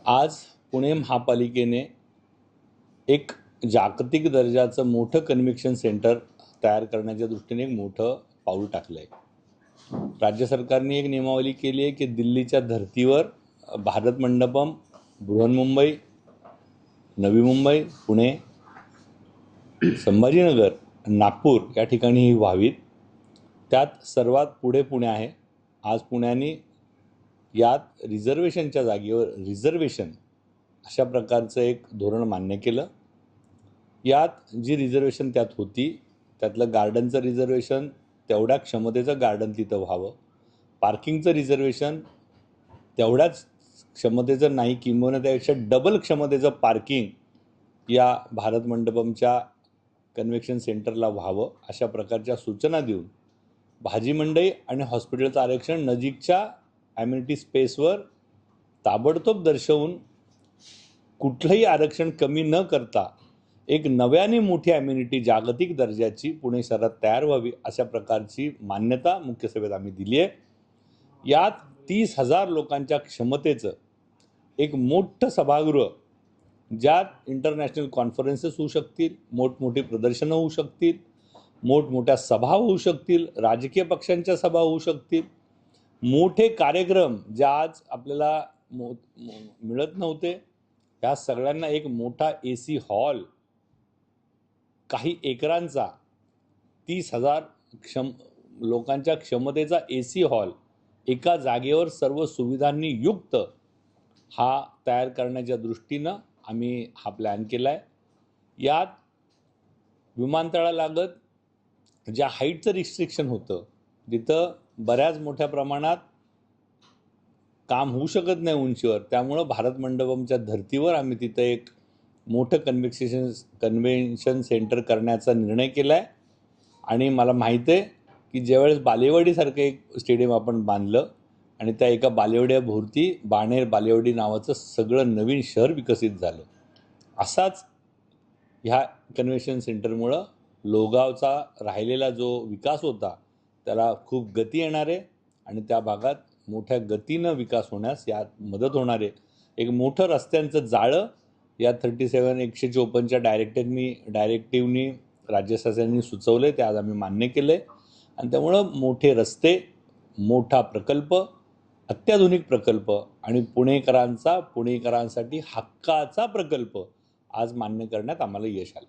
आज पुणे महापालिकेने एक जागतिक दर्जाचं मोठं कन्व्हेन्शन सेंटर तयार करण्याच्या दृष्टीने एक मोठं पाऊल टाकलं आहे। राज्य सरकारने एक नियमावली केली आहे की दिल्लीच्या धर्तीवर भारत मंडपम, बृहन्मुंबई, नवी मुंबई, पुणे, संभाजीनगर, नागपूर या ठिकाणी ही व्हावीत। त्यात सर्वात पुढे पुणे आहे। आज पुण्याने यात रिझर्वेशनच्या जागेवर रिझर्वेशन अशा प्रकारचं एक धोरण मान्य केलं। यात जी रिझर्वेशन त्यात होती त्यातलं गार्डनचं रिझर्वेशन, तेवढ्या क्षमतेचं गार्डन तिथं व्हावं, पार्किंगचं रिझर्वेशन तेवढ्याच क्षमतेचं नाही किंवा त्यापेक्षा डबल क्षमतेचं पार्किंग या भारत मंडपमच्या कन्व्हेन्शन सेंटरला व्हावं अशा प्रकारच्या सूचना देऊन भाजी मंडई आणि हॉस्पिटलचं आरक्षण नजीकच्या ॲम्युनिटी स्पेसवर ताबडतोब दर्शवून कुठलंही आरक्षण कमी न करता एक नव्याने मोठी ॲम्युनिटी जागतिक दर्जाची पुणे शहरात तयार व्हावी अशा प्रकारची मान्यता मुख्य सभेत आम्ही दिली आहे। यात 30,000 लोकांच्या क्षमतेचं एक मोठं सभागृह, ज्यात इंटरनॅशनल कॉन्फरन्सेस होऊ शकतील, मोठमोठी प्रदर्शनं होऊ शकतील, मोठमोठ्या सभा होऊ शकतील, राजकीय पक्षांच्या सभा होऊ शकतील, मोठे कार्यक्रम ज्या आज आपल्याला मिळत नव्हते ह्या सगळ्यांना एक मोठा AC हॉल, काही एकरांचा 30,000 लोकांच्या क्षमतेचा AC हॉल एका जागेवर सर्व सुविधांनी युक्त हा तयार करण्याच्या दृष्टीनं आम्ही हा प्लॅन केला आहे। यात विमानतळालगत ज्या हाईटचं रिस्ट्रिक्शन होतं, तिथं बऱ्याच मोठ्या प्रमाणात काम होऊ शकत नाही उंचीवर, त्यामुळं भारत मंडपमच्या धर्तीवर आम्ही तिथं एक मोठं कन्व्हेन्शन सेंटर करण्याचा निर्णय केला आहे। आणि मला माहीत आहे की ज्यावेळेस बालेवाडीसारखं एक स्टेडियम आपण बांधलं आणि त्या एका बालेवाड्याभोवती बाणेर बालेवाडी नावाचं सगळं नवीन शहर विकसित झालं, असाच ह्या कन्व्हेन्शन सेंटरमुळं लोहगावचा राहिलेला जो विकास होता त्याला खूप गती येणार आहे आणि त्या भागात मोठ्या गतीनं विकास होण्यास यात मदत होणार आहे। एक मोठं रस्त्यांचं जाळं या 37/154च्या डायरेक्टिव्हनी राज्य शासनाने सुचवलं आहे, ते आज आम्ही मान्य केलं आहे। आणि त्यामुळं मोठे रस्ते, मोठा प्रकल्प, अत्याधुनिक प्रकल्प आणि पुणेकरांसाठी हक्काचा प्रकल्प आज मान्य करण्यात आम्हाला यश आलं।